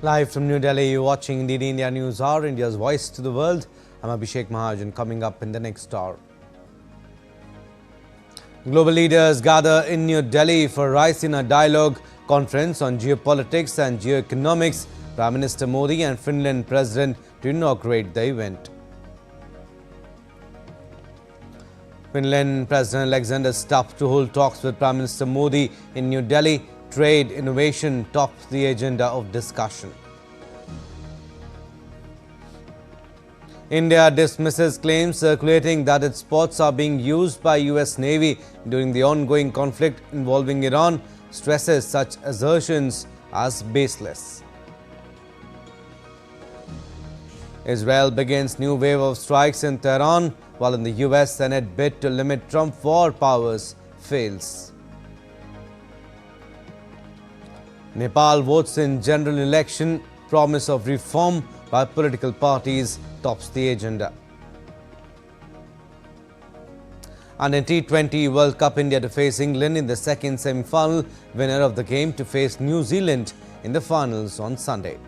Live from New Delhi, you're watching the India Newshour, India's voice to the world. I'm Abhishek Mahajan. Coming up in the next hour. Global leaders gather in New Delhi for Raisina Dialogue conference on geopolitics and geoeconomics. Prime Minister Modi and Finland President to inaugurate the event. Finland President Alexander Stubb to hold talks with Prime Minister Modi in New Delhi. Trade innovation tops the agenda of discussion. India dismisses claims circulating that its boats are being used by US Navy during the ongoing conflict involving Iran, stresses such assertions as baseless. Israel begins new wave of strikes in Tehran, while in the US Senate bid to limit Trump war powers fails. Nepal votes in general election, promise of reform by political parties tops the agenda. And in T20 World Cup, India to face England in the second semi-final, winner of the game to face New Zealand in the finals on Sunday.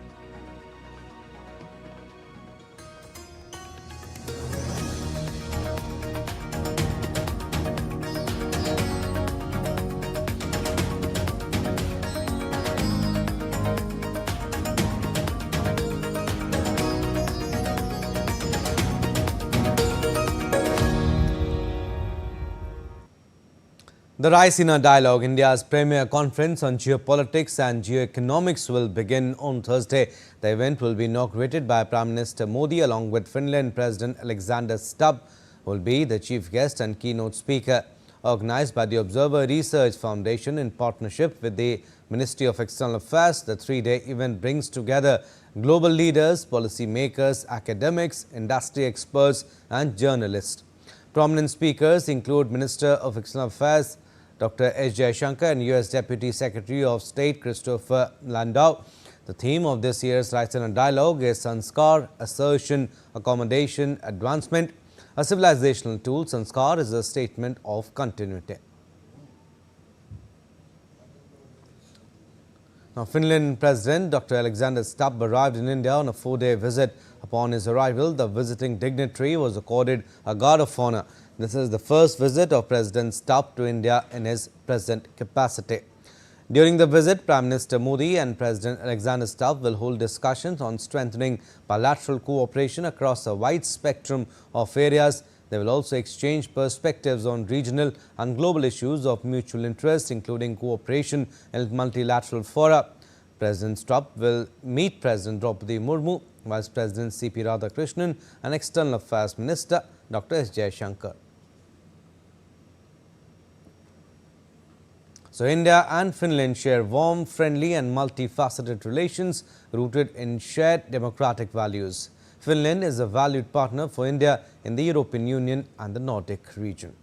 The Raisina Dialogue, India's premier conference on geopolitics and geoeconomics, will begin on Thursday. The event will be inaugurated by Prime Minister Modi along with Finland President Alexander Stubb, who will be the chief guest and keynote speaker. Organized by the Observer Research Foundation in partnership with the Ministry of External Affairs, the three-day event brings together global leaders, policy makers, academics, industry experts and journalists. Prominent speakers include Minister of External Affairs Dr. S. Jaishankar and U.S. Deputy Secretary of State Christopher Landau. The theme of this year's Raisina Dialogue is Sanskar, Assertion, Accommodation, Advancement. A civilizational tool, Sanskar is a statement of continuity. Now, Finland President Dr. Alexander Stubb arrived in India on a 4-day visit. Upon his arrival, the visiting dignitary was accorded a guard of honor. This is the first visit of President Stubb to India in his present capacity. During the visit, Prime Minister Modi and President Alexander Stubb will hold discussions on strengthening bilateral cooperation across a wide spectrum of areas. They will also exchange perspectives on regional and global issues of mutual interest, including cooperation in multilateral fora. President Stubb will meet President Draupadi Murmu, Vice President C.P. Radhakrishnan and External Affairs Minister Dr. S. Jaishankar. So, India and Finland share warm, friendly and multifaceted relations rooted in shared democratic values. Finland is a valued partner for India in the European Union and the Nordic region.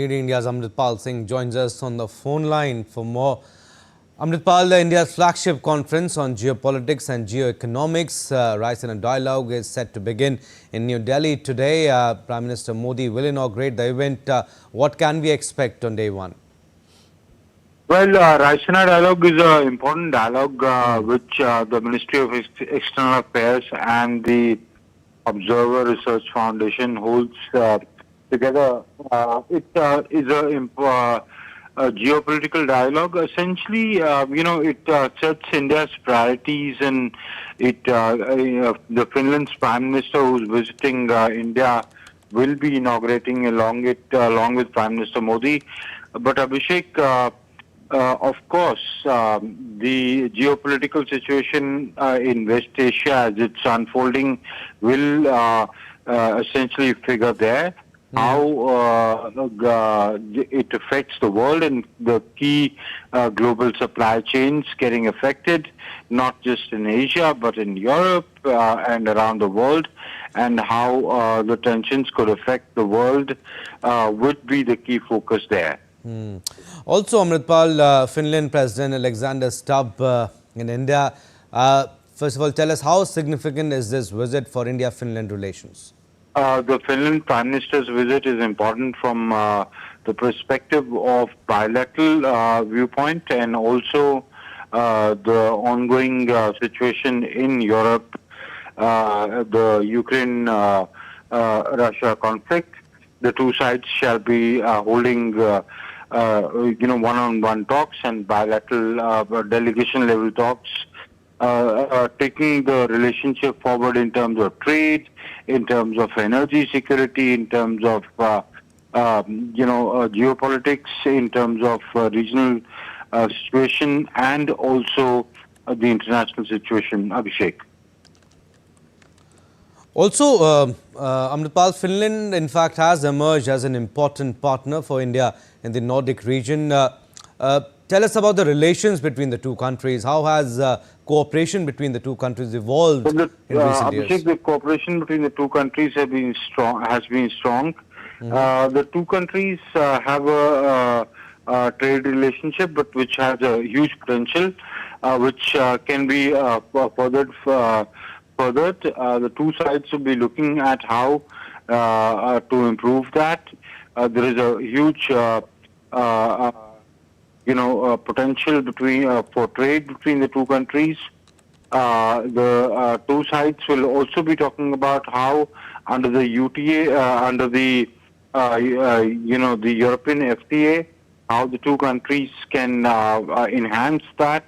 leading India's Amritpal Singh joins us on the phone line for more. Amritpal, India's flagship conference on geopolitics and geoeconomics, Raisina Dialogue, is set to begin in New Delhi today. Prime Minister Modi will inaugurate the event. What can we expect on day one? Well, Raisina Dialogue is an important dialogue which the Ministry of External Affairs and the Observer Research Foundation holds together. It is a geopolitical dialogue. Essentially, it sets India's priorities, and the Finland's Prime Minister, who's visiting India, will be inaugurating along with Prime Minister Modi. But Abhishek, of course, the geopolitical situation in West Asia as it's unfolding will essentially figure there. How it affects the world and the key global supply chains getting affected, not just in Asia but in Europe and around the world, and how the tensions could affect the world would be the key focus there. Also, Amritpal, Finland President Alexander Stubb in India. First of all, tell us how significant is this visit for India-Finland relations? The Finland Prime Minister's visit is important from the perspective of bilateral viewpoint, and also the ongoing situation in Europe, the Ukraine-Russia conflict. The two sides shall be holding one-on-one talks and bilateral delegation-level talks, taking the relationship forward in terms of trade, in terms of energy security, in terms of geopolitics, in terms of regional situation, and also the international situation. Abhishek. Also, Amritpal, Finland in fact has emerged as an important partner for India in the Nordic region. Tell us about the relations between the two countries. How has cooperation between the two countries evolved in recent years? The cooperation between the two countries has been strong. The two countries have a trade relationship, but which has a huge potential, which can be furthered. The two sides will be looking at how to improve that. There is a huge potential for trade between the two countries. The two sides will also be talking about how under the UTA, under the the European FTA, how the two countries can enhance that.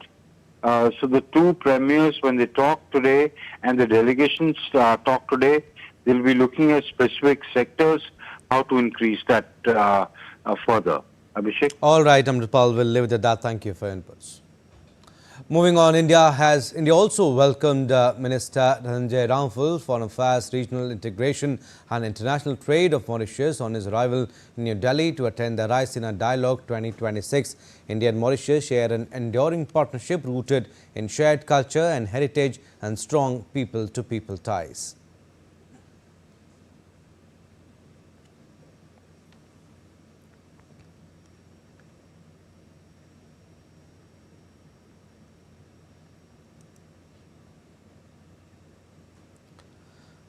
So the two premiers, when they talk today and the delegations talk today, they'll be looking at specific sectors, how to increase that further. Abhishek? All right, Amritpal, we'll leave it at that. Thank you for your inputs. Moving on, India also welcomed Minister Dhananjay Ramphul, Foreign Affairs, Regional Integration and International Trade of Mauritius on his arrival in New Delhi to attend the Raisina Dialogue 2026. India and Mauritius share an enduring partnership rooted in shared culture and heritage and strong people-to-people ties.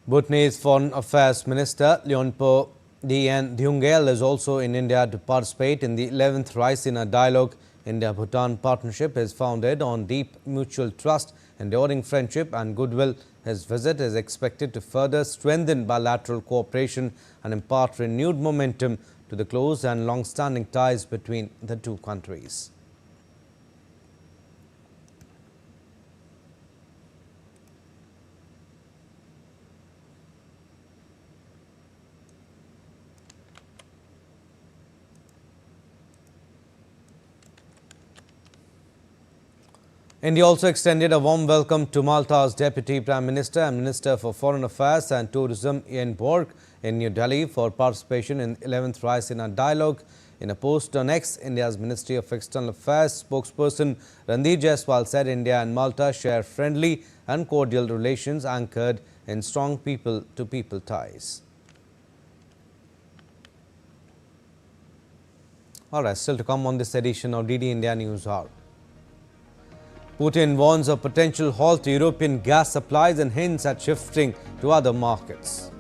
Bhutanese Foreign Affairs Minister Leonpo Dien Dhyungel is also in India to participate in the 11th Raisina Dialogue. India-Bhutan partnership is founded on deep mutual trust, enduring friendship and goodwill. His visit is expected to further strengthen bilateral cooperation and impart renewed momentum to the close and long-standing ties between the two countries. India also extended a warm welcome to Malta's Deputy Prime Minister and Minister for Foreign Affairs and Tourism Ian Borg in New Delhi for participation in 11th Raisina Dialogue. In a post on X, India's Ministry of External Affairs spokesperson Randeep Jaiswal said India and Malta share friendly and cordial relations anchored in strong people-to-people ties. Alright, still to come on this edition of DD India News Hour. Putin warns of potential halt to European gas supplies and hints at shifting to other markets.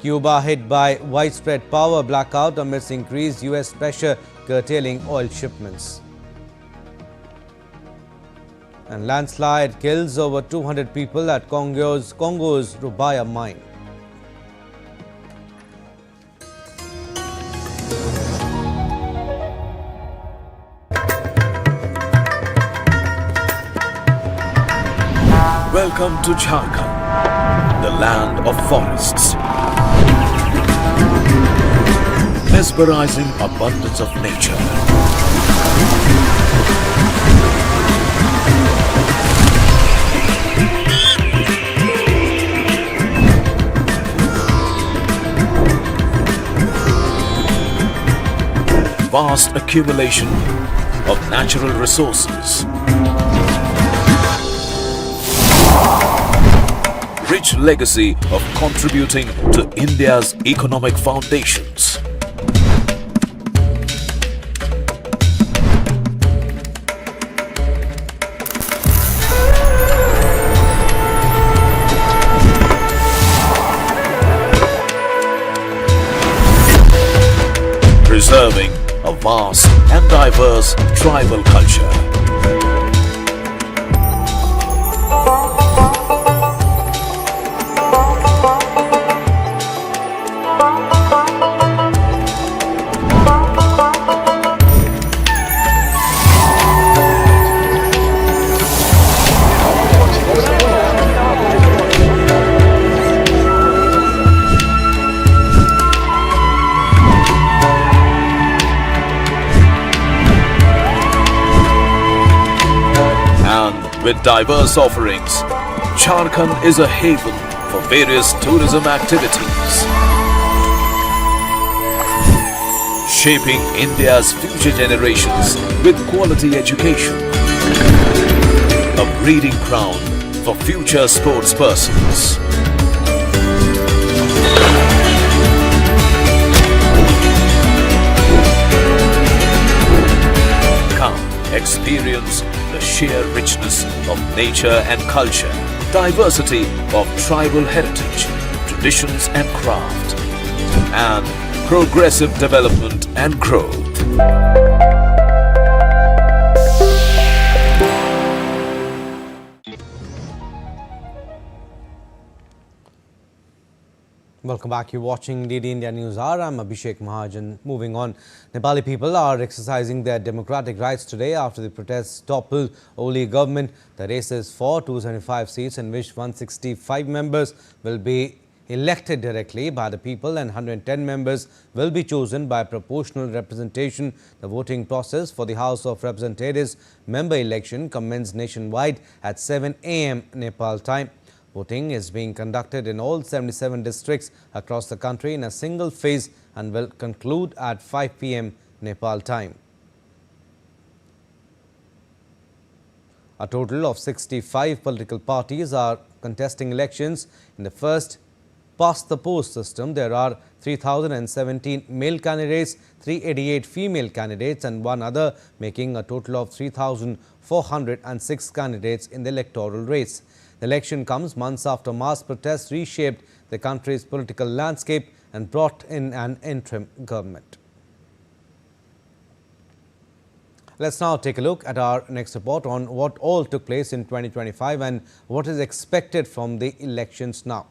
Cuba hit by widespread power blackout amidst increased US pressure curtailing oil shipments. And landslide kills over 200 people at Congo's Rubaya mine. Welcome to Jharkhand, the land of forests. Mesmerizing abundance of nature. Vast accumulation of natural resources. Rich legacy of contributing to India's economic foundations. Preserving a vast and diverse tribal culture. With diverse offerings, Jharkhand is a haven for various tourism activities, shaping India's future generations with quality education, a breeding ground for future sports persons. Come, experience the sheer richness of nature and culture, diversity of tribal heritage, traditions and craft, and progressive development and growth. Welcome back. You're watching DD India News Hour. I'm Abhishek Mahajan. Moving on, Nepali people are exercising their democratic rights today after the protests toppled Oli government. The race is for 275 seats in which 165 members will be elected directly by the people and 110 members will be chosen by proportional representation. The voting process for the House of Representatives member election commenced nationwide at 7 a.m. Nepal time. Voting is being conducted in all 77 districts across the country in a single phase and will conclude at 5 p.m. Nepal time. A total of 65 political parties are contesting elections. In the first past-the-post system, there are 3,017 male candidates, 388 female candidates and one other, making a total of 3,406 candidates in the electoral race. The election comes months after mass protests reshaped the country's political landscape and brought in an interim government. Let's now take a look at our next report on what all took place in 2025 and what is expected from the elections now.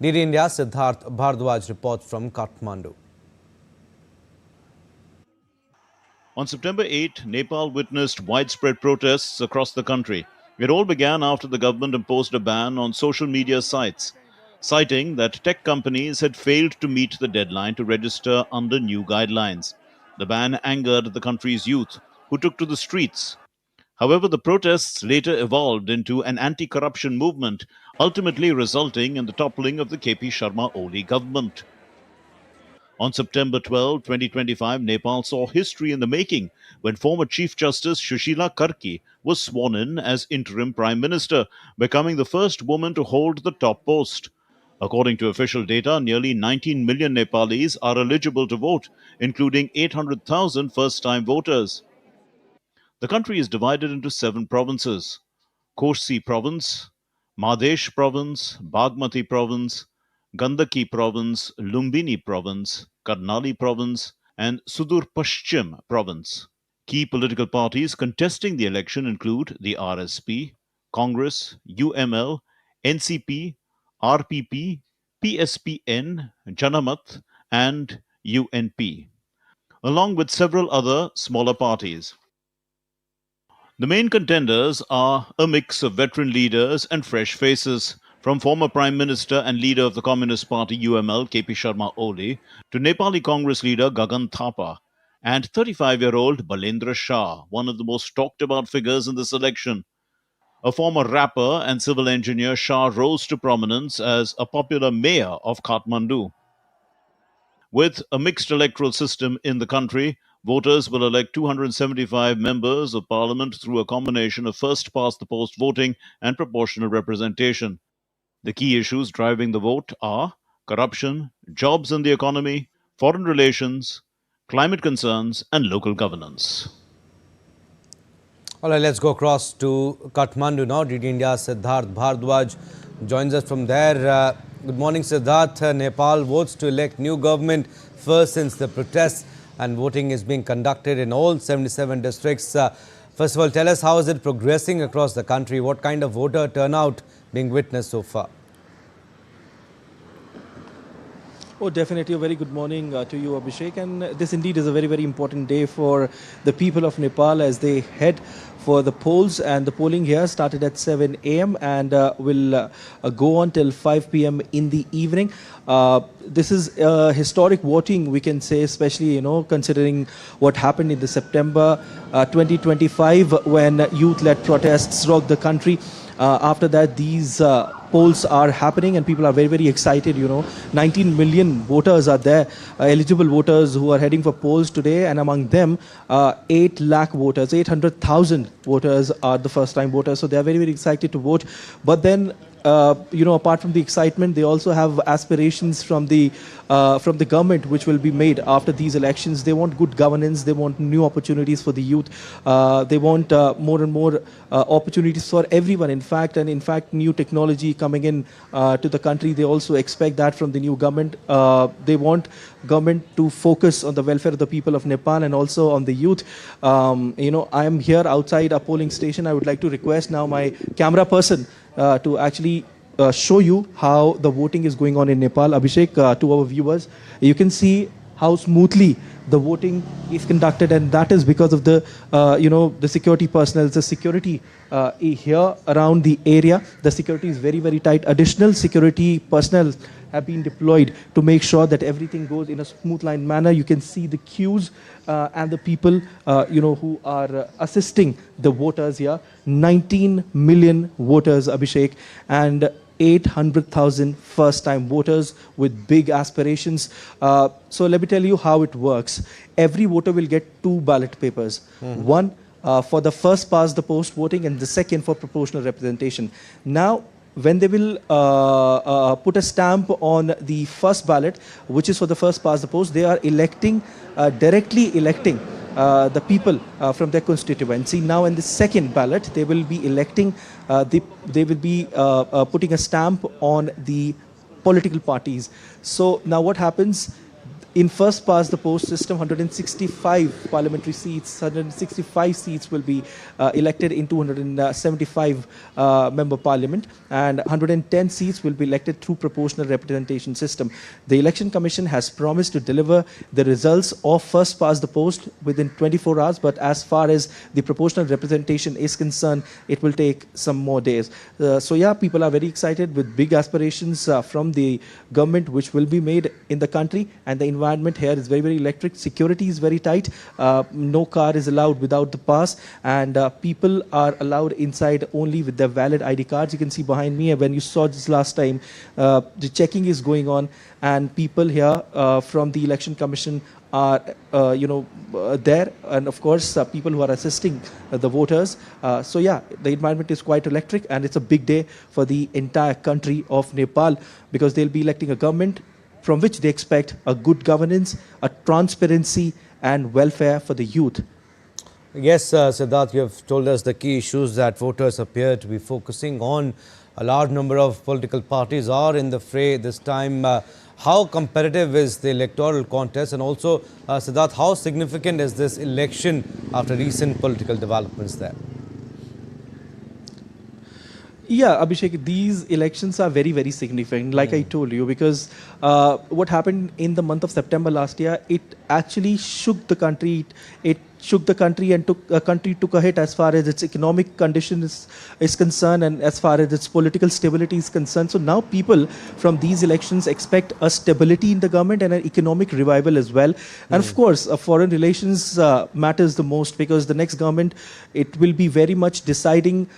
DD India's Siddharth Bhardwaj reports from Kathmandu. On September 8, Nepal witnessed widespread protests across the country. It all began after the government imposed a ban on social media sites, citing that tech companies had failed to meet the deadline to register under new guidelines. The ban angered the country's youth, who took to the streets. However, the protests later evolved into an anti-corruption movement, ultimately resulting in the toppling of the KP Sharma Oli government. On September 12, 2025, Nepal saw history in the making when former Chief Justice Sushila Karki was sworn in as interim Prime Minister, becoming the first woman to hold the top post. According to official data, nearly 19 million Nepalis are eligible to vote, including 800,000 first-time voters. The country is divided into 7 provinces: Kosi Province, Madhesh Province, Bagmati Province, Gandaki Province, Lumbini Province, Karnali Province, and Sudur Paschim Province. Key political parties contesting the election include the RSP, Congress, UML, NCP, RPP, PSPN, Janamat, and UNP, along with several other smaller parties. The main contenders are a mix of veteran leaders and fresh faces, from former Prime Minister and leader of the Communist Party UML KP Sharma Oli to Nepali Congress leader Gagan Thapa and 35-year-old Balendra Shah, one of the most talked about figures in this election. A former rapper and civil engineer, Shah rose to prominence as a popular mayor of Kathmandu. With a mixed electoral system in the country, voters will elect 275 members of parliament through a combination of first past the post voting and proportional representation. The key issues driving the vote are corruption, jobs and the economy, foreign relations, climate concerns, and local governance. All right, let's go across to Kathmandu now. DD India's Siddharth Bhardwaj joins us from there. Good morning, Siddharth. Nepal votes to elect new government first since the protests, and voting is being conducted in all 77 districts. First of all, tell us, how is it progressing across the country? What kind of voter turnout being witnessed so far? Oh, definitely. A very good morning to you, Abhishek. And this indeed is a very, very important day for the people of Nepal as they head for the polls. And the polling here started at 7 a.m. and will go on till 5 p.m. in the evening. This is historic voting, we can say, especially, considering what happened in the September 2025 when youth-led protests rocked the country. After that, these polls are happening and people are very, very excited. 19 million voters are there, eligible voters who are heading for polls today, and among them 8 lakh voters, 800,000 voters are the first time voters. So they are very, very excited to vote. But then apart from the excitement, they also have aspirations from the government which will be made after these elections. They want good governance. They want new opportunities for the youth. They want more and more opportunities for everyone. In fact, new technology coming in to the country. They also expect that from the new government. They want government to focus on the welfare of the people of Nepal and also on the youth. I am here outside a polling station. I would like to request now my camera person to actually show you how the voting is going on in Nepal. Abhishek, to our viewers, you can see how smoothly the voting is conducted, and that is because of the the security personnel, the security here around the area. The security is very, very tight. Additional security personnel have been deployed to make sure that everything goes in a smooth line manner. You can see the queues and the people who are assisting the voters here. 19 million voters, Abhishek, and 800,000 first-time voters with big aspirations. So let me tell you how it works. Every voter will get 2 ballot papers. One for the first past the post voting and the second for proportional representation. Now, when they will put a stamp on the first ballot, which is for the first past the post, they are directly electing the people from their constituency. Now in the second ballot, they will be electing, they will be putting a stamp on the political parties. So now what happens? In first past the post system, 165 parliamentary seats, 165 seats will be elected in 275 member parliament, and 110 seats will be elected through proportional representation system. The Election Commission has promised to deliver the results of first past the post within 24 hours, but as far as the proportional representation is concerned, it will take some more days. So yeah, people are very excited with big aspirations from the government which will be made in the country, and the environment here is very, very electric. Security is very tight. No car is allowed without the pass, and people are allowed inside only with their valid ID cards. You can see behind me, when you saw this last time, the checking is going on, and people here from the Election Commission are there, and of course people who are assisting the voters. So yeah, the environment is quite electric, and it's a big day for the entire country of Nepal, because they'll be electing a government from which they expect a good governance, a transparency and welfare for the youth. Yes, Siddharth, you have told us the key issues that voters appear to be focusing on. A large number of political parties are in the fray this time. How competitive is the electoral contest, and also, Siddharth, how significant is this election after recent political developments there? Yeah, Abhishek, these elections are very, very significant, like I told you, because what happened in the month of September last year, it actually shook the country. It shook the country, and took a hit as far as its economic condition is concerned, and as far as its political stability is concerned. So now people from these elections expect a stability in the government and an economic revival as well. And of course, foreign relations matters the most, because the next government, it will be very much deciding,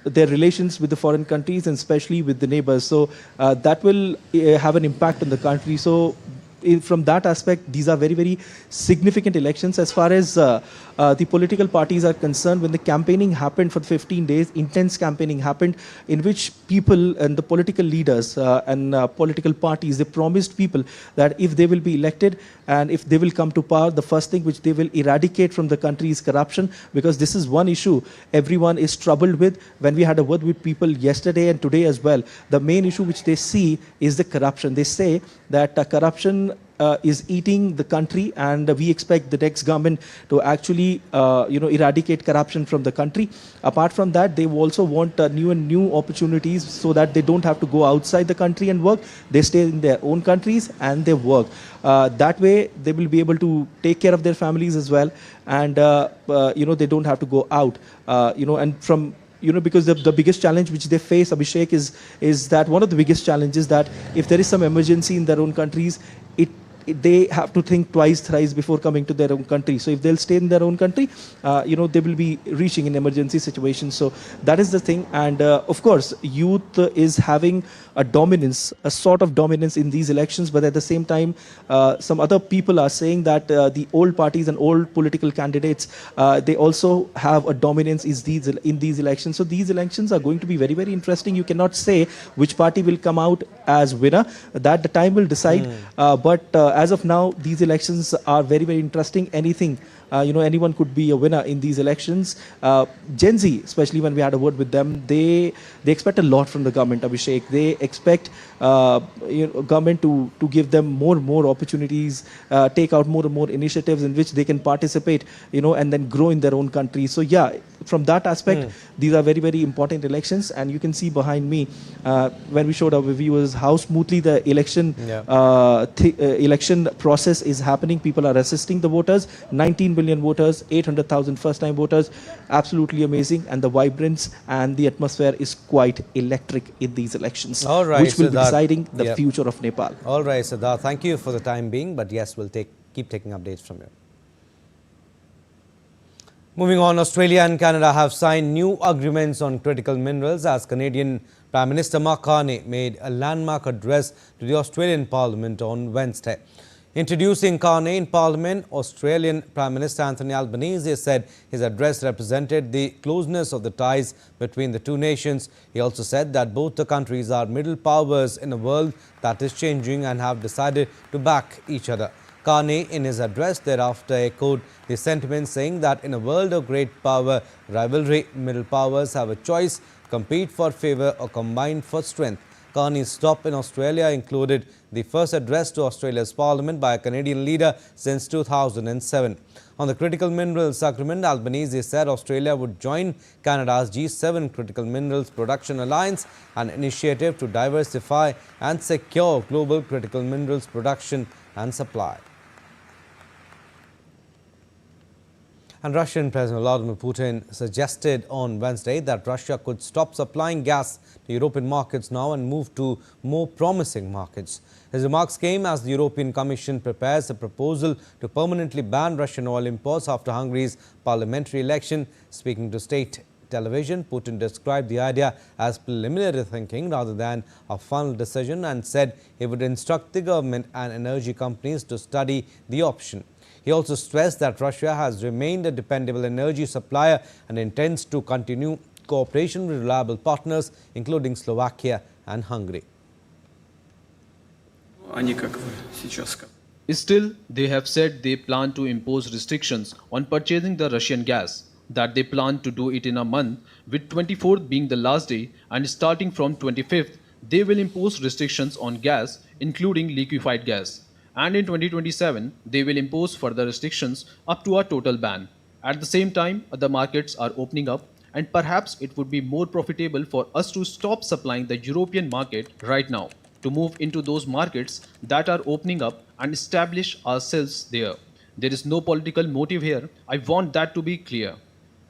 their relations with the foreign countries, and especially with the neighbors. So that will have an impact on the country. So from that aspect, these are very, very significant elections. As far as the political parties are concerned, when the campaigning happened for 15 days, intense campaigning happened, in which people and the political leaders and political parties, they promised people that if they will be elected and if they will come to power, the first thing which they will eradicate from the country is corruption, because this is one issue everyone is troubled with. When we had a word with people yesterday and today as well, the main issue which they see is the corruption. They say that corruption is eating the country, and we expect the next government to actually eradicate corruption from the country. Apart from that, they also want new opportunities, so that they don't have to go outside the country and work. They stay in their own countries and they work. That way they will be able to take care of their families as well, and they don't have to go out, and from because the biggest challenge which they face, Abhishek, is that one of the biggest challenges, that if there is some emergency in their own countries, they have to think twice, thrice before coming to their own country. So if they'll stay in their own country, they will be reaching in emergency situations. So that is the thing. And of course, youth is having a sort of dominance in these elections. But at the same time, some other people are saying that the old parties and old political candidates, they also have a dominance in these elections. So these elections are going to be very, very interesting. You cannot say which party will come out as winner. That the time will decide. But as of now, these elections are very, very interesting. Anyone could be a winner in these elections. Gen Z, especially when we had a word with them, they expect a lot from the government, Abhishek. They expect government to give them more opportunities, take out more and more initiatives in which they can participate, and then grow in their own country. So yeah, from that aspect, these are very, very important elections. And you can see behind me, when we showed our viewers how smoothly the election process is happening. People are assisting the voters. 19 million voters, 800,000 first-time voters. Absolutely amazing. And the vibrance and the atmosphere is quite electric in these elections, all right, which will be Siddharth, deciding the future of Nepal. All right, Siddharth, thank you for the time being. But yes, we'll keep taking updates from you. Moving on, Australia and Canada have signed new agreements on critical minerals as Canadian Prime Minister Mark Carney made a landmark address to the Australian Parliament on Wednesday. Introducing Carney in Parliament, Australian Prime Minister Anthony Albanese said his address represented the closeness of the ties between the two nations. He also said that both the countries are middle powers in a world that is changing and have decided to back each other. Carney, in his address thereafter, echoed the sentiment, saying that in a world of great power rivalry, middle powers have a choice, compete for favour or combine for strength. Carney's stop in Australia included the first address to Australia's Parliament by a Canadian leader since 2007. On the critical minerals agreement, Albanese said Australia would join Canada's G7 Critical Minerals Production Alliance, an initiative to diversify and secure global critical minerals production and supply. And Russian President Vladimir Putin suggested on Wednesday that Russia could stop supplying gas to European markets now and move to more promising markets. His remarks came as the European Commission prepares a proposal to permanently ban Russian oil imports after Hungary's parliamentary election. Speaking to state television, Putin described the idea as preliminary thinking rather than a final decision and said he would instruct the government and energy companies to study the option. He also stressed that Russia has remained a dependable energy supplier and intends to continue cooperation with reliable partners, including Slovakia and Hungary. Still, they have said they plan to impose restrictions on purchasing the Russian gas, that they plan to do it in a month, with 24th being the last day, and starting from 25th, they will impose restrictions on gas, including liquefied gas. And in 2027, they will impose further restrictions up to a total ban. At the same time, other markets are opening up, and perhaps it would be more profitable for us to stop supplying the European market right now, to move into those markets that are opening up and establish ourselves there. There is no political motive here. I want that to be clear.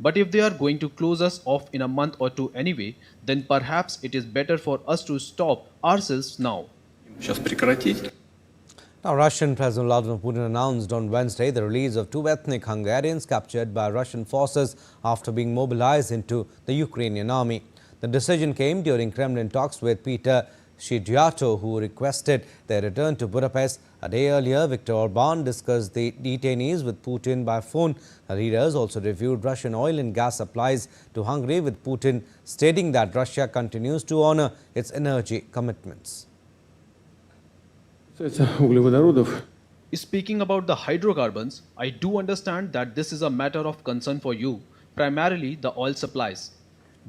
But if they are going to close us off in a month or two anyway, then perhaps it is better for us to stop ourselves now. Now, Russian President Vladimir Putin announced on Wednesday the release of 2 ethnic Hungarians captured by Russian forces after being mobilized into the Ukrainian army. The decision came during Kremlin talks with Peter Shigyato, who requested their return to Budapest. A day earlier, Viktor Orban discussed the detainees with Putin by phone. The leaders also reviewed Russian oil and gas supplies to Hungary, with Putin stating that Russia continues to honor its energy commitments. Speaking about the hydrocarbons, I do understand that this is a matter of concern for you, primarily the oil supplies.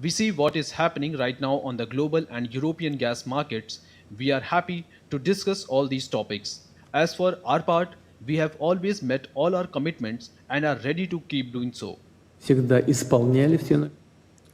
We see what is happening right now on the global and European gas markets. We are happy to discuss all these topics. As for our part, we have always met all our commitments and are ready to keep doing so.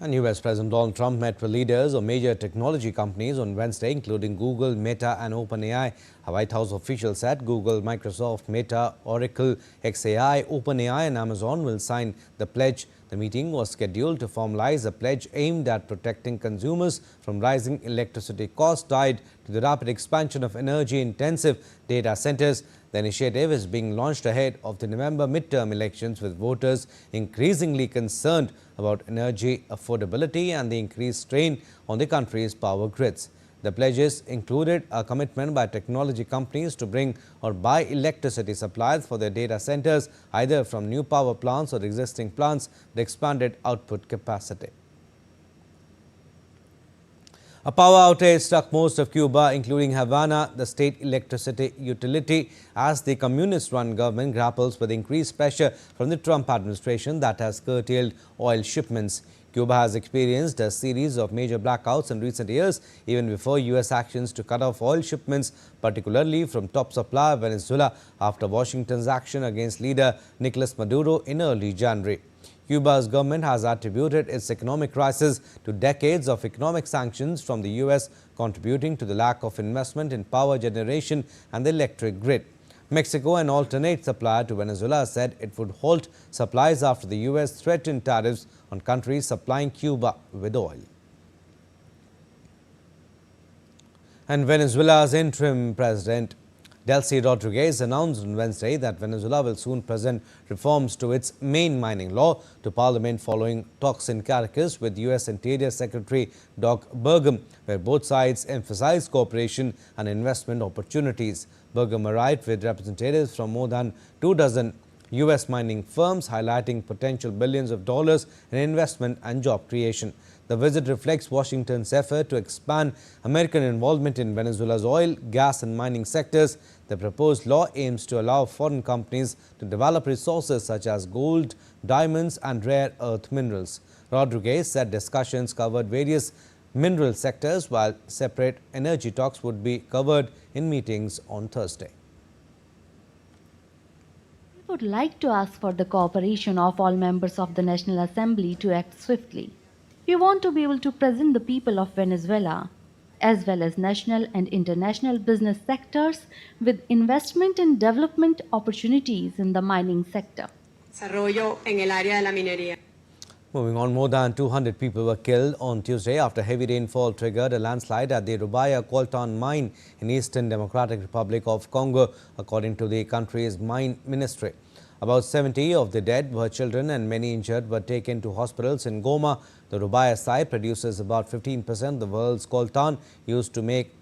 And US President Donald Trump met with leaders of major technology companies on Wednesday, including Google, Meta and OpenAI. A White House official said Google, Microsoft, Meta, Oracle, XAI, OpenAI and Amazon will sign the pledge. The meeting was scheduled to formalize a pledge aimed at protecting consumers from rising electricity costs tied to the rapid expansion of energy-intensive data centers. The initiative is being launched ahead of the November midterm elections, with voters increasingly concerned about energy affordability and the increased strain on the country's power grids. The pledges included a commitment by technology companies to bring or buy electricity supplies for their data centers, either from new power plants or existing plants with expanded output capacity. A power outage struck most of Cuba, including Havana, the state electricity utility, as the communist-run government grapples with increased pressure from the Trump administration that has curtailed oil shipments. Cuba has experienced a series of major blackouts in recent years, even before U.S. actions to cut off oil shipments, particularly from top supplier Venezuela, after Washington's action against leader Nicolas Maduro in early January. Cuba's government has attributed its economic crisis to decades of economic sanctions from the U.S., contributing to the lack of investment in power generation and the electric grid. Mexico, an alternate supplier to Venezuela, said it would halt supplies after the U.S. threatened tariffs on countries supplying Cuba with oil. And Venezuela's interim president, Delcy Rodriguez, announced on Wednesday that Venezuela will soon present reforms to its main mining law to Parliament following talks in Caracas with U.S. Interior Secretary Doug Burgum, where both sides emphasized cooperation and investment opportunities. Burgum arrived with representatives from more than 24 U.S. mining firms, highlighting potential billions of dollars in investment and job creation. The visit reflects Washington's effort to expand American involvement in Venezuela's oil, gas and mining sectors. The proposed law aims to allow foreign companies to develop resources such as gold, diamonds and rare earth minerals. Rodriguez said discussions covered various mineral sectors, while separate energy talks would be covered in meetings on Thursday. We would like to ask for the cooperation of all members of the National Assembly to act swiftly. We want to be able to present the people of Venezuela, as well as national and international business sectors, with investment and development opportunities in the mining sector. desarrollo en el área de la minería. Moving on, more than 200 people were killed on Tuesday after heavy rainfall triggered a landslide at the Rubaya Coltan mine in Eastern Democratic Republic of Congo, according to the country's mine ministry. About 70 of the dead were children and many injured were taken to hospitals in Goma. The Rubaya site produces about 15% of the world's coltan used to make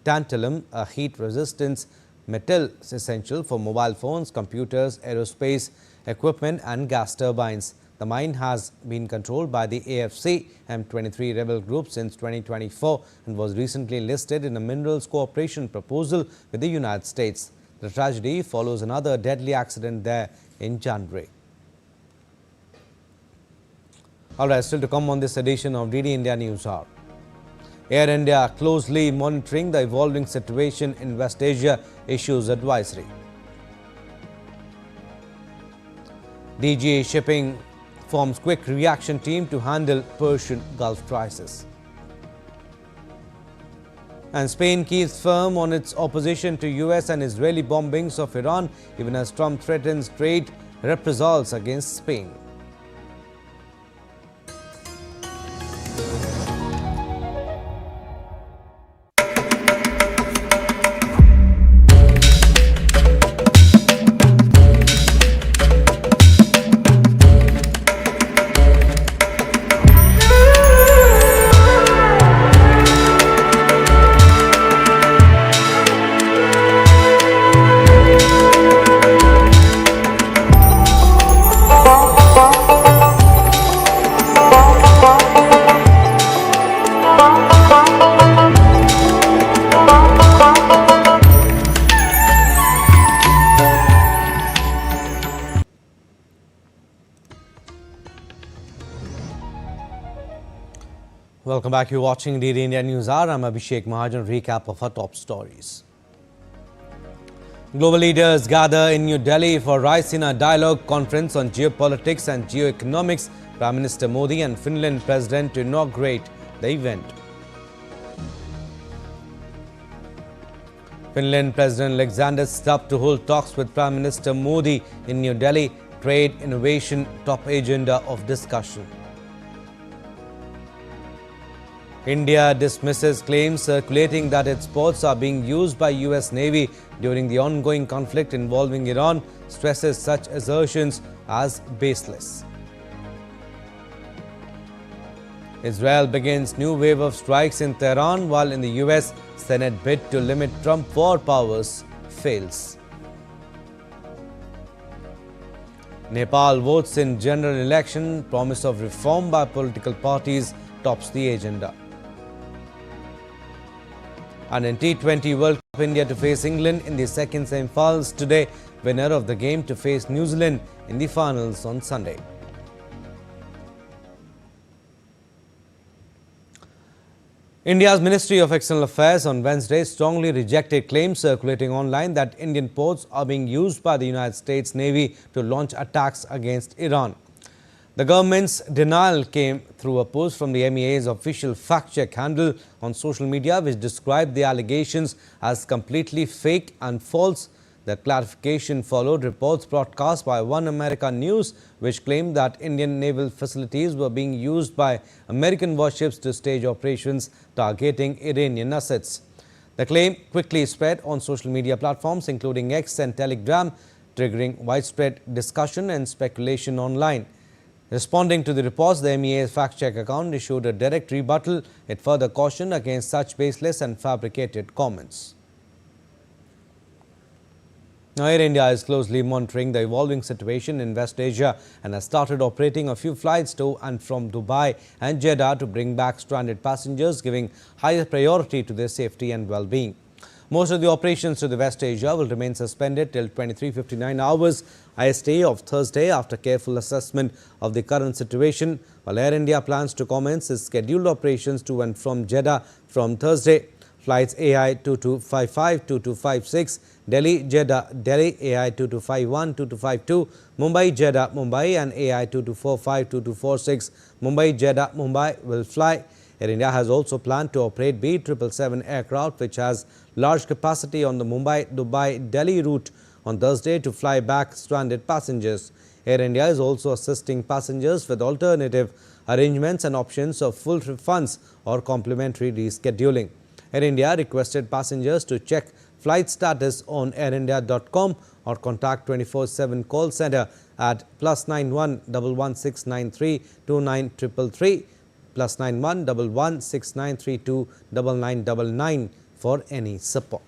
tantalum, a heat-resistant metal essential for mobile phones, computers, aerospace equipment and gas turbines. The mine has been controlled by the AFC M23 rebel group since 2024 and was recently listed in a minerals cooperation proposal with the United States. The tragedy follows another deadly accident there in January. All right, still to come on this edition of DD India Newshour. Air India closely monitoring the evolving situation in West Asia, issues advisory. DG Shipping forms quick reaction team to handle Persian Gulf crisis. And Spain keeps firm on its opposition to US and Israeli bombings of Iran, even as Trump threatens trade reprisals against Spain. Welcome back. You're watching DD India Newshour. I'm Abhishek Mahajan. Recap of our top stories. Global leaders gather in New Delhi for Raisina Dialogue conference on geopolitics and geoeconomics. Prime Minister Modi and Finland President to inaugurate the event. Finland President Alexander Stubb to hold talks with Prime Minister Modi in New Delhi. Trade innovation top agenda of discussion. India dismisses claims circulating that its ports are being used by US Navy during the ongoing conflict involving Iran, stresses such assertions as baseless. Israel begins new wave of strikes in Tehran, while in the US, Senate bid to limit Trump war powers fails. Nepal votes in general election, promise of reform by political parties tops the agenda. And in T20 World Cup, India to face England in the second semi-finals today. Winner of the game to face New Zealand in the finals on Sunday. India's Ministry of External Affairs on Wednesday strongly rejected claims circulating online that Indian ports are being used by the United States Navy to launch attacks against Iran. The government's denial came through a post from the MEA's official fact-check handle on social media, which described the allegations as completely fake and false. The clarification followed reports broadcast by One America News, which claimed that Indian naval facilities were being used by American warships to stage operations targeting Iranian assets. The claim quickly spread on social media platforms, including X and Telegram, triggering widespread discussion and speculation online. Responding to the reports, the MEA's fact-check account issued a direct rebuttal. It further cautioned against such baseless and fabricated comments. Now, Air India is closely monitoring the evolving situation in West Asia and has started operating a few flights to and from Dubai and Jeddah to bring back stranded passengers, giving higher priority to their safety and well-being. Most of the operations to the West Asia will remain suspended till 23:59 hours IST of Thursday after careful assessment of the current situation, while Air India plans to commence its scheduled operations to and from Jeddah from Thursday. Flights AI 2255, 2256, Delhi, Jeddah, Delhi, AI 2251, 2252, Mumbai, Jeddah, Mumbai and AI 2245, 2246, Mumbai, Jeddah, Mumbai will fly. Air India has also planned to operate B777 aircraft, which has large capacity on the Mumbai-Dubai-Delhi route on Thursday to fly back stranded passengers. Air India is also assisting passengers with alternative arrangements and options of full refunds or complimentary rescheduling. Air India requested passengers to check flight status on airindia.com or contact 24/7 call center at +91 11693 29333, +91 11693 29999 for any support.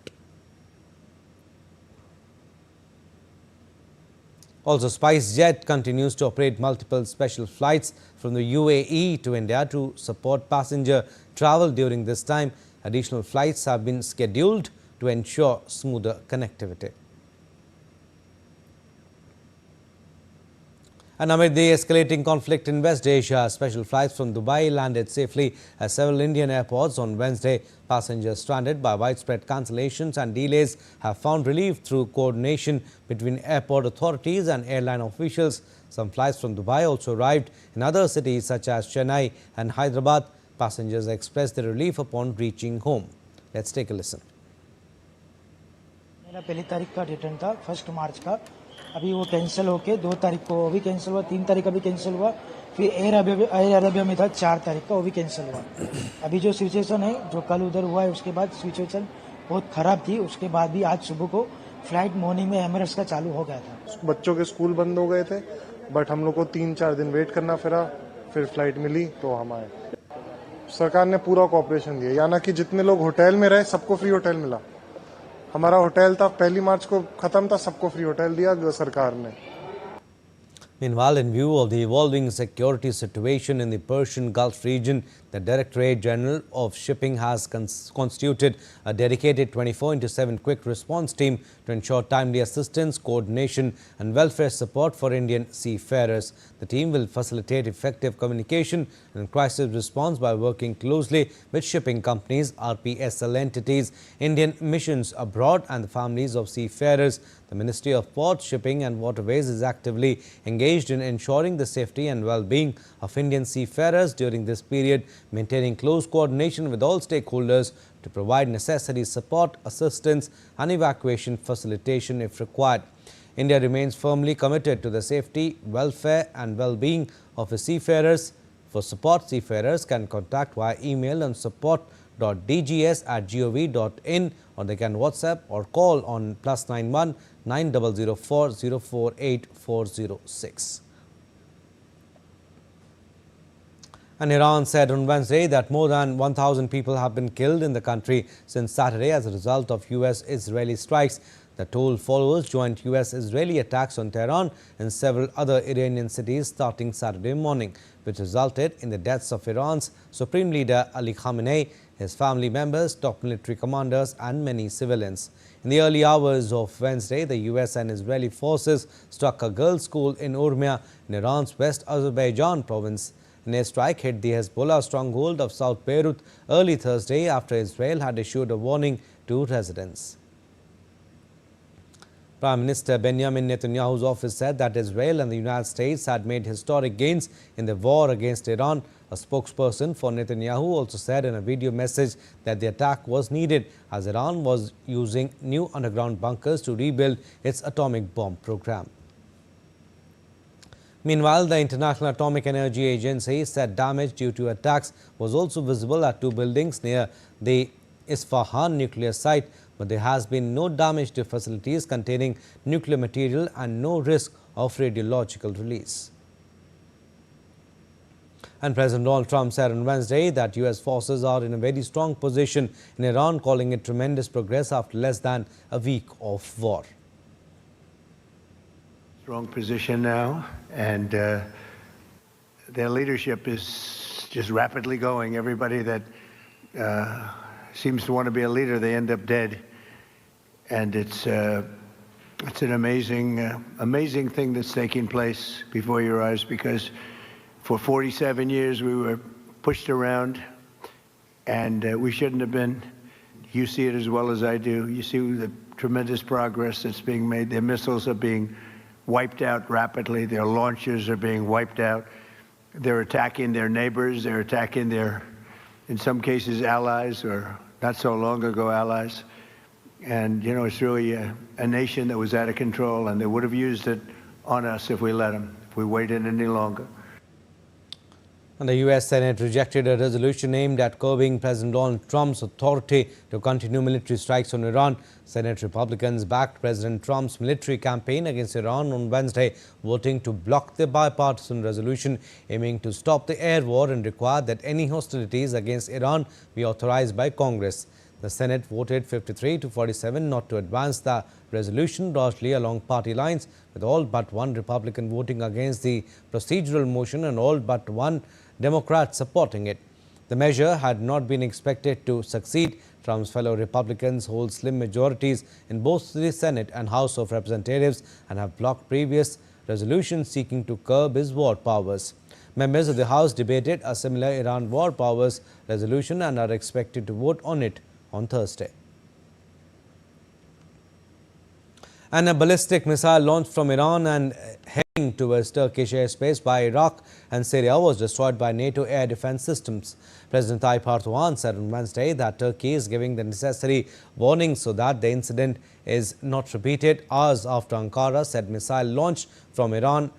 Also, SpiceJet continues to operate multiple special flights from the UAE to India to support passenger travel during this time. Additional flights have been scheduled to ensure smoother connectivity. And amid the escalating conflict in West Asia, special flights from Dubai landed safely at several Indian airports on Wednesday. Passengers stranded by widespread cancellations and delays have found relief through coordination between airport authorities and airline officials. Some flights from Dubai also arrived in other cities such as Chennai and Hyderabad. Passengers expressed their relief upon reaching home. Let's take a listen. मेरा पहली तारीख का return था 1 मार्च का, अभी वो cancel होके 2 तारीख को वो भी कैंसिल हुआ, 3 तारीख का भी कैंसिल हुआ, फिर एयर अरेबिया में था 4 तारीख का, वो भी कैंसिल हुआ। अभी जो सिचुएशन है जो कल उधर हुआ है उसके बाद सिचुएशन बहुत खराब थी, उसके बाद भी आज सुबह को फ्लाइट मॉर्निंग में एमिरेट्स का चालू हो गया था। बच्चों के स्कूल बंद हो गए थे, बट हम लोग को 3-4 दिन वेट करना फिरा, फिर फ्लाइट मिली तो हम आए। सरकार ने पूरा कोऑपरेशन दिया, यानी कि जितने लोग होटल में रहे सबको फ्री होटल मिला। हमारा होटल था 1 मार्च को खत्म था, सबको फ्री होटल दिया सरकार ने। Meanwhile, in view of the evolving security situation in the Persian Gulf region, the Directorate General of Shipping has constituted a dedicated 24/7 quick response team to ensure timely assistance, coordination and welfare support for Indian seafarers. The team will facilitate effective communication and crisis response by working closely with shipping companies, RPSL entities, Indian missions abroad and the families of seafarers. The Ministry of Ports, Shipping and Waterways is actively engaged in ensuring the safety and well-being of Indian seafarers during this period, maintaining close coordination with all stakeholders to provide necessary support, assistance and evacuation facilitation if required. India remains firmly committed to the safety, welfare and well-being of its seafarers. For support, seafarers can contact via email on support.dgs@gov.in or they can WhatsApp or call on +91 9004 048 406. And Iran said on Wednesday that more than 1,000 people have been killed in the country since Saturday as a result of US-Israeli strikes. The toll follows joint US-Israeli attacks on Tehran and several other Iranian cities starting Saturday morning, which resulted in the deaths of Iran's Supreme Leader Ali Khamenei, his family members, top military commanders and many civilians. In the early hours of Wednesday, the US and Israeli forces struck a girls' school in Urmia in Iran's West Azerbaijan province. An airstrike hit the Hezbollah stronghold of South Beirut early Thursday after Israel had issued a warning to residents. Prime Minister Benjamin Netanyahu's office said that Israel and the United States had made historic gains in the war against Iran. A spokesperson for Netanyahu also said in a video message that the attack was needed as Iran was using new underground bunkers to rebuild its atomic bomb program. Meanwhile, the International Atomic Energy Agency said damage due to attacks was also visible at 2 buildings near the Isfahan nuclear site, but there has been no damage to facilities containing nuclear material and no risk of radiological release. And President Donald Trump said on Wednesday that US forces are in a very strong position in Iran, calling it tremendous progress after less than a week of war. Strong position now, and their leadership is just rapidly going. Everybody that seems to want to be a leader, they end up dead, and it's an amazing thing that's taking place before your eyes, because for 47 years we were pushed around, and we shouldn't have been. You see it as well as I do. You see the tremendous progress that's being made. Their missiles are being wiped out rapidly. Their launchers are being wiped out. They're attacking their neighbors. They're attacking their, in some cases, allies, or not so long ago allies. And, you know, it's really a nation that was out of control, and they would have used it on us if we let them, if we waited any longer. And the U.S. Senate rejected a resolution aimed at curbing President Donald Trump's authority to continue military strikes on Iran. Senate Republicans backed President Trump's military campaign against Iran on Wednesday, voting to block the bipartisan resolution aiming to stop the air war and require that any hostilities against Iran be authorized by Congress. The Senate voted 53 to 47 not to advance the resolution largely along party lines, with all but one Republican voting against the procedural motion and all but one Democrat supporting it. The measure had not been expected to succeed. Trump's fellow Republicans hold slim majorities in both the Senate and House of Representatives and have blocked previous resolutions seeking to curb his war powers. Members of the House debated a similar Iran war powers resolution and are expected to vote on it on Thursday. And a ballistic missile launched from Iran and heading towards Turkish airspace by Iraq and Syria was destroyed by NATO air defense systems. President Tayyip Erdogan said on Wednesday that Turkey is giving the necessary warnings so that the incident is not repeated, hours after Ankara said missile launched from Iran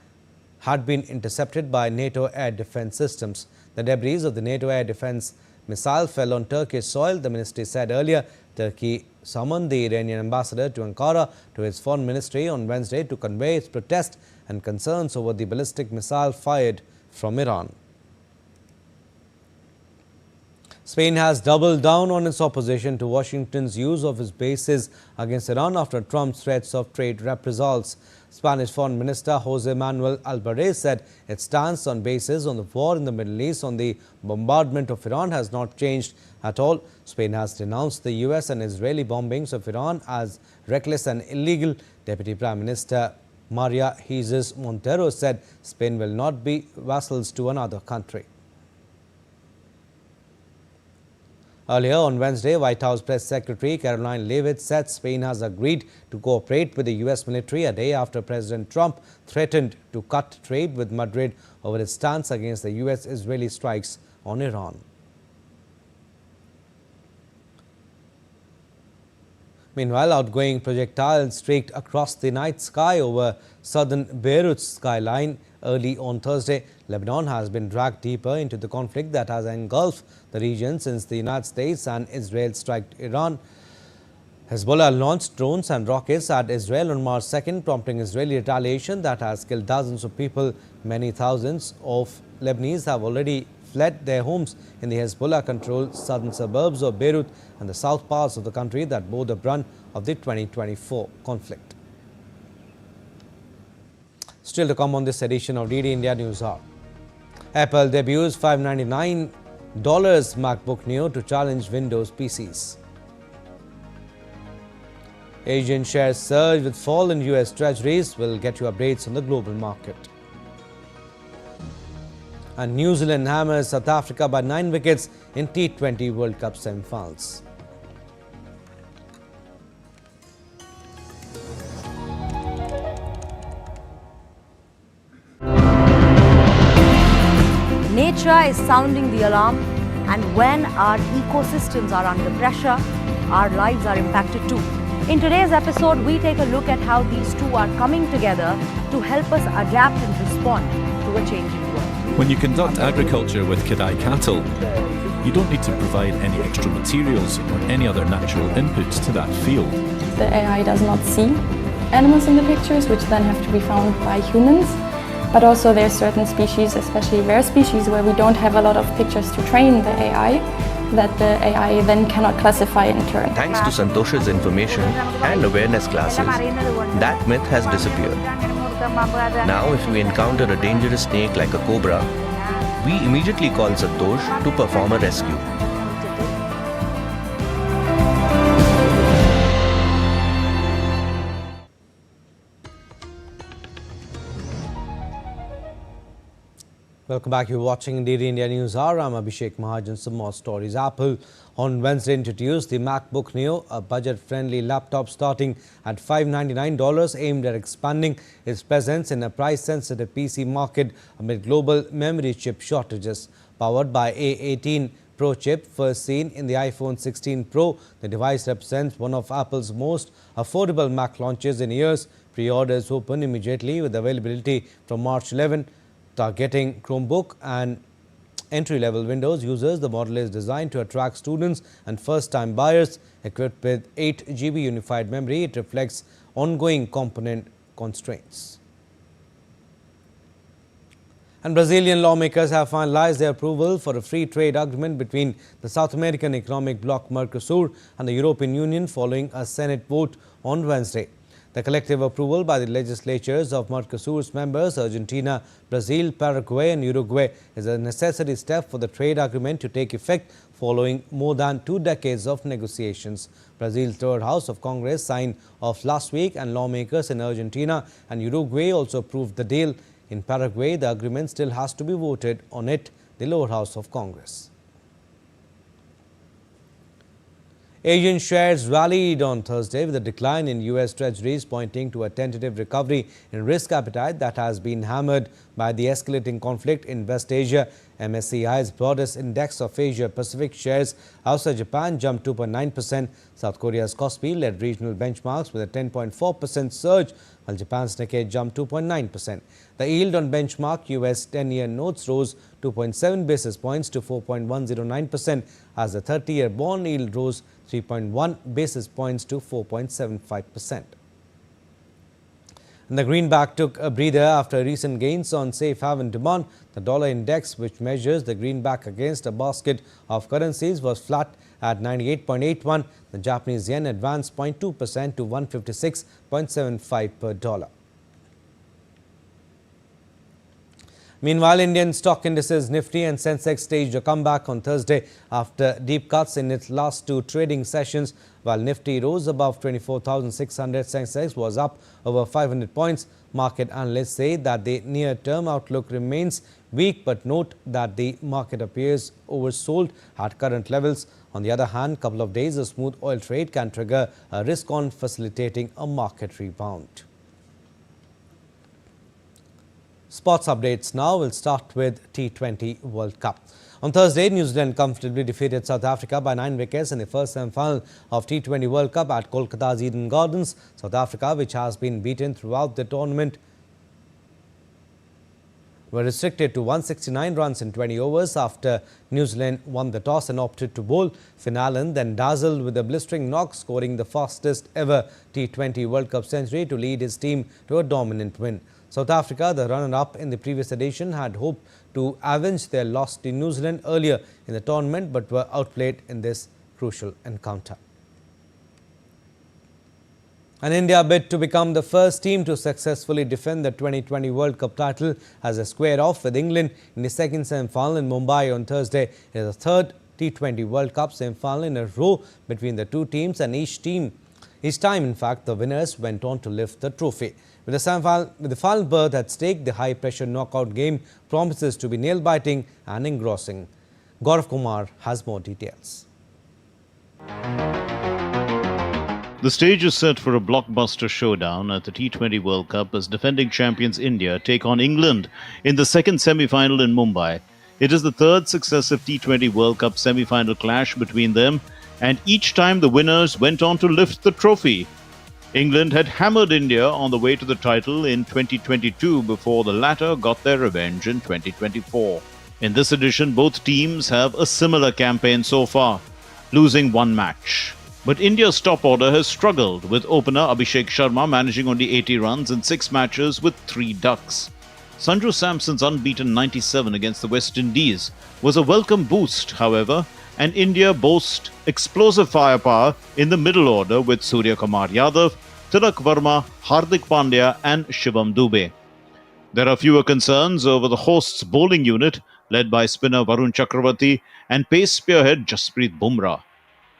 had been intercepted by NATO air defense systems. The debris of the NATO air defense missile fell on Turkish soil, the ministry said earlier. Turkey summoned the Iranian ambassador to Ankara to its foreign ministry on Wednesday to convey its protest and concerns over the ballistic missile fired from Iran. Spain has doubled down on its opposition to Washington's use of its bases against Iran after Trump's threats of trade reprisals. Spanish Foreign Minister José Manuel Alvarez said its stance on bases on the war in the Middle East on the bombardment of Iran has not changed at all. Spain has denounced the US and Israeli bombings of Iran as reckless and illegal. Deputy Prime Minister Maria Jesus Montero said Spain will not be vassals to another country. Earlier on Wednesday, White House Press Secretary Caroline Leavitt said Spain has agreed to cooperate with the U.S. military a day after President Trump threatened to cut trade with Madrid over its stance against the U.S.-Israeli strikes on Iran. Meanwhile, outgoing projectiles streaked across the night sky over southern Beirut's skyline early on Thursday. Lebanon has been dragged deeper into the conflict that has engulfed the region since the United States and Israel struck Iran. Hezbollah launched drones and rockets at Israel on March 2nd, prompting Israeli retaliation that has killed dozens of people. Many thousands of Lebanese have already fled their homes in the Hezbollah-controlled southern suburbs of Beirut and the south parts of the country that bore the brunt of the 2024 conflict. Still to come on this edition of DD India Newshour. Apple debuts $599 MacBook Neo to challenge Windows PCs. Asian shares surge with fall in US treasuries. We'll get you updates on the global market. And New Zealand hammers South Africa by 9 wickets in T20 World Cup semi-finals. Nature is sounding the alarm, and when our ecosystems are under pressure, our lives are impacted too. In today's episode, we take a look at how these two are coming together to help us adapt and respond to a changing world. When you conduct agriculture with Kadai cattle, you don't need to provide any extra materials or any other natural inputs to that field. The AI does not see animals in the pictures, which then have to be found by humans. But also there's certain species, especially rare species, where we don't have a lot of pictures to train the AI, that the AI then cannot classify in turn. Thanks to Santosh's information and awareness classes, that myth has disappeared. Now if we encounter a dangerous snake like a cobra, we immediately call Santosh to perform a rescue. Welcome back. You're watching DD India Newshour. I'm Abhishek Mahajan. Some more stories. Apple on Wednesday introduced the MacBook Neo, a budget-friendly laptop starting at $599, aimed at expanding its presence in a price-sensitive PC market amid global memory chip shortages. Powered by A18 Pro chip, first seen in the iPhone 16 Pro, the device represents one of Apple's most affordable Mac launches in years. Pre-orders open immediately with availability from March 11. Targeting Chromebook and entry-level Windows users, the model is designed to attract students and first-time buyers. Equipped with 8 GB unified memory, it reflects ongoing component constraints. And Brazilian lawmakers have finalized their approval for a free trade agreement between the South American economic bloc Mercosur and the European Union following a Senate vote on Wednesday. The collective approval by the legislatures of Mercosur's members, Argentina, Brazil, Paraguay and Uruguay, is a necessary step for the trade agreement to take effect following more than 2 decades of negotiations. Brazil's third House of Congress signed off last week, and lawmakers in Argentina and Uruguay also approved the deal. In Paraguay, the agreement still has to be voted on it, the lower house of Congress. Asian shares rallied on Thursday with a decline in U.S. Treasuries, pointing to a tentative recovery in risk appetite that has been hammered by the escalating conflict in West Asia. MSCI's broadest index of Asia-Pacific shares outside Japan jumped 2.9%. South Korea's Kospi led regional benchmarks with a 10.4% surge, while Japan's Nikkei jumped 2.9%. The yield on benchmark U.S. 10-year notes rose 2.7 basis points to 4.109%, as the 30-year bond yield rose 3.1 basis points to 4.75%. And the greenback took a breather after recent gains on safe haven demand. The dollar index, which measures the greenback against a basket of currencies, was flat at 98.81. The Japanese yen advanced 0.2% to 156.75 per dollar. Meanwhile, Indian stock indices Nifty and Sensex staged a comeback on Thursday after deep cuts in its last 2 trading sessions. While Nifty rose above 24,600, Sensex was up over 500 points. Market analysts say that the near-term outlook remains weak, but note that the market appears oversold at current levels. On the other hand, a couple of days of smooth oil trade can trigger a risk-on, facilitating a market rebound. Sports updates now. We'll start with T20 World Cup. On Thursday, New Zealand comfortably defeated South Africa by 9 wickets in the first semi-final of T20 World Cup at Kolkata's Eden Gardens. South Africa, which has been beaten throughout the tournament, were restricted to 169 runs in 20 overs after New Zealand won the toss and opted to bowl. Finn Allen then dazzled with a blistering knock, scoring the fastest ever T20 World Cup century to lead his team to a dominant win. South Africa, the runner-up in the previous edition, had hoped to avenge their loss to New Zealand earlier in the tournament, but were outplayed in this crucial encounter. And India bid to become the first team to successfully defend the 2020 World Cup title as they squared off with England in the second semi-final in Mumbai on Thursday. It is the third T20 World Cup semi-final in a row between the two teams, and each time, in fact, the winners went on to lift the trophy. With the final berth at stake, the high-pressure knockout game promises to be nail-biting and engrossing. Gaurav Kumar has more details. The stage is set for a blockbuster showdown at the T20 World Cup as defending champions India take on England in the second semi-final in Mumbai. It is the third successive T20 World Cup semi-final clash between them, and each time the winners went on to lift the trophy. England had hammered India on the way to the title in 2022 before the latter got their revenge in 2024. In this edition, both teams have a similar campaign so far, losing one match. But India's top order has struggled, with opener Abhishek Sharma managing only 80 runs in 6 matches with 3 ducks. Sanju Samson's unbeaten 97 against the West Indies was a welcome boost, however, and India boasts explosive firepower in the middle order with Surya Kumar Yadav, Tilak Verma, Hardik Pandya and Shivam Dube. There are fewer concerns over the hosts' bowling unit led by spinner Varun Chakravarti and pace spearhead Jasprit Bumrah.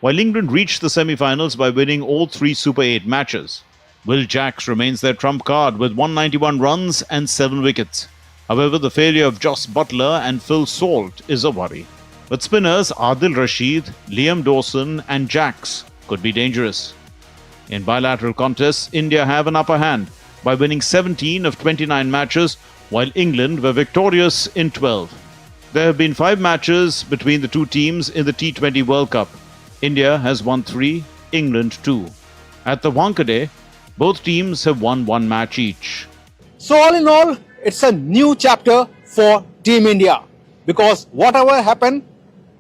While England reached the semi-finals by winning all 3 Super 8 matches, Will Jacks remains their trump card with 191 runs and 7 wickets. However, the failure of Jos Buttler and Phil Salt is a worry. But spinners Adil Rashid, Liam Dawson and Jacks could be dangerous. In bilateral contests, India have an upper hand by winning 17 of 29 matches, while England were victorious in 12. There have been 5 matches between the two teams in the T20 World Cup. India has won 3, England 2. At the Wankhede, Both teams have won one match each. So all in all, it's a new chapter for Team India because whatever happened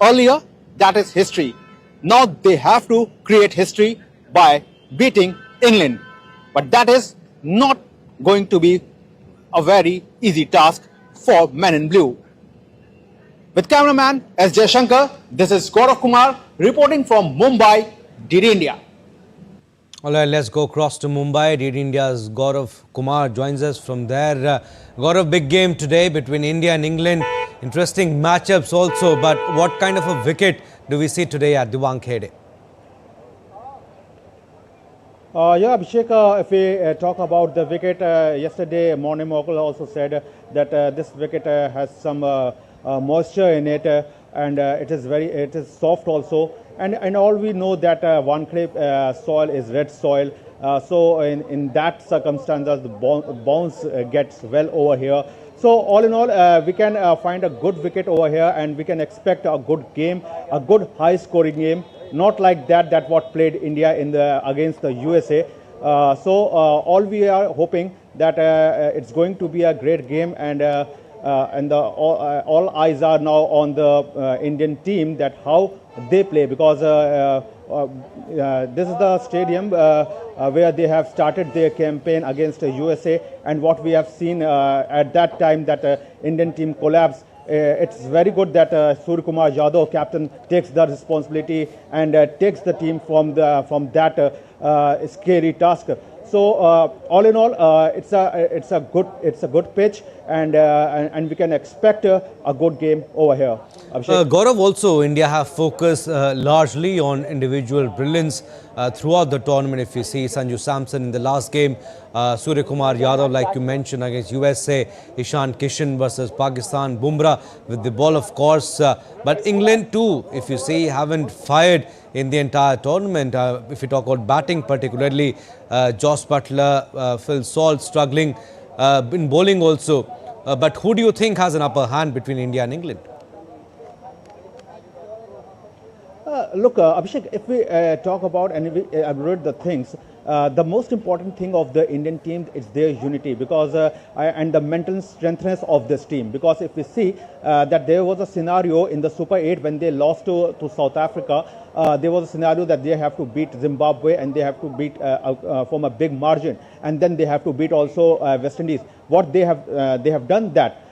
earlier, that is history. Now they have to create history by beating England. But that is not going to be a very easy task for Men in Blue. With cameraman S. Jayashankar, this is Gaurav Kumar reporting from Mumbai, DD India. All right, let's go across to Mumbai. DD India's Gaurav Kumar joins us from there. Gaurav, big game today between India and England. Interesting matchups also, but what kind of a wicket do we see today at the Wankhede? Yeah, Abhishek, if we talk about the wicket, yesterday Morning Mogul also said that this wicket has some moisture in it and it is soft also. And all we know that Wankhede soil is red soil. So in that circumstances, the bounce gets well over here. So all in all, we can find a good wicket over here and we can expect a good game, a good high scoring game. Not like that what played India against the USA. So all we are hoping that it's going to be a great game and all eyes are now on the Indian team that how they play because this is the stadium where they have started their campaign against the USA and what we have seen at that time that Indian team collapsed. It's very good that Surya Kumar Yadav, captain, takes the responsibility and takes the team from that scary task. So all in all, it's a good pitch and we can expect a good game over here. Gaurav, also India have focused largely on individual brilliance throughout the tournament. If you see Sanju Samson in the last game, Surya Kumar Yadav, like you mentioned, against USA, Ishan Kishan versus Pakistan, Bumrah with the ball, of course. But England too, if you see, haven't fired in the entire tournament. If you talk about batting particularly, Joss Butler, Phil Salt struggling in bowling also. But who do you think has an upper hand between India and England? Look, Abhishek, if we talk about and we elaborate the things, the most important thing of the Indian team is their unity because and the mental strengthness of this team. Because if we see that there was a scenario in the Super 8 when they lost to South Africa, there was a scenario that they have to beat Zimbabwe and they have to beat from a big margin, and then they have to beat also West Indies. What they have done that.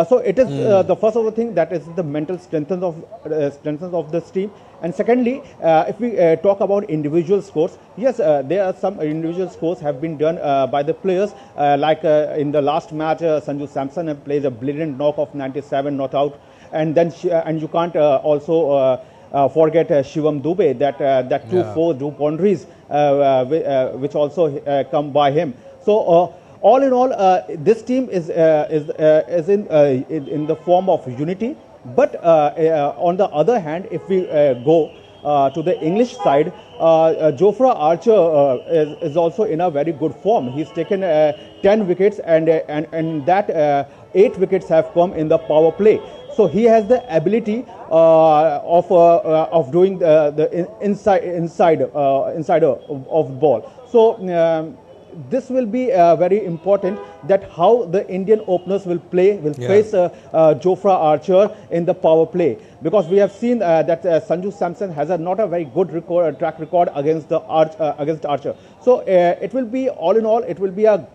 So it is the first of the thing that is the mental strength of this team. And secondly, if we talk about individual scores, yes, there are some individual scores have been done by the players. Like in the last match, Sanju Samson plays a brilliant knock of 97 not out, and then and you can't also forget Shivam Dube that two boundaries which also come by him. So. All in all, this team is in the form of unity. But on the other hand, if we go to the English side, Jofra Archer is also in a very good form. He's taken 10 wickets and that 8 wickets have come in the power play. So he has the ability of doing the insider of ball. So. This will be very important that how the Indian openers will face Jofra Archer in the power play, because we have seen that Sanju Samson has not a very good track record against Archer. So it will be all in all, it will be a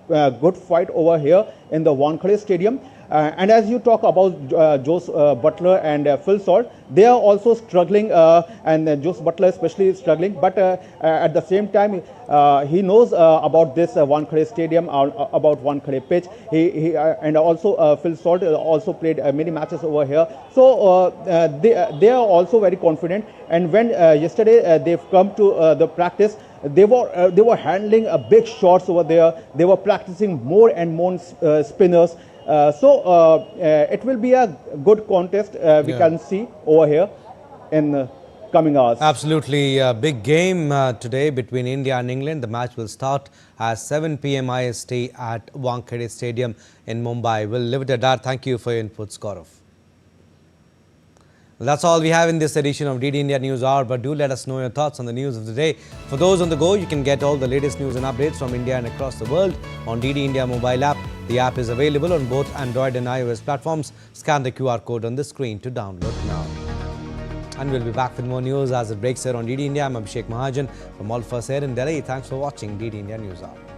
good fight over here in the Wankhede Stadium. And as you talk about Joss Butler and Phil Salt, they are also struggling, and Joss Butler especially is struggling. But at the same time, he knows about this Wankhede Stadium, about Wankhede pitch. And also Phil Salt also played many matches over here. So they are also very confident. And when yesterday they've come to the practice, they were handling big shots over there. They were practicing more and more spinners. So it will be a good contest we can see over here in coming hours. Absolutely. Big game today between India and England. The match will start at 7 p.m. IST at Wankhede Stadium in Mumbai. We'll leave it at that. Thank you for your inputs, Gaurav. That's all we have in this edition of DD India News Hour, but do let us know your thoughts on the news of the day. For those on the go, you can get all the latest news and updates from India and across the world on DD India mobile app. The app is available on both Android and iOS platforms. Scan the QR code on the screen to download now. And we'll be back with more news as it breaks here on DD India. I'm Abhishek Mahajan from all of us here in Delhi. Thanks for watching DD India News Hour.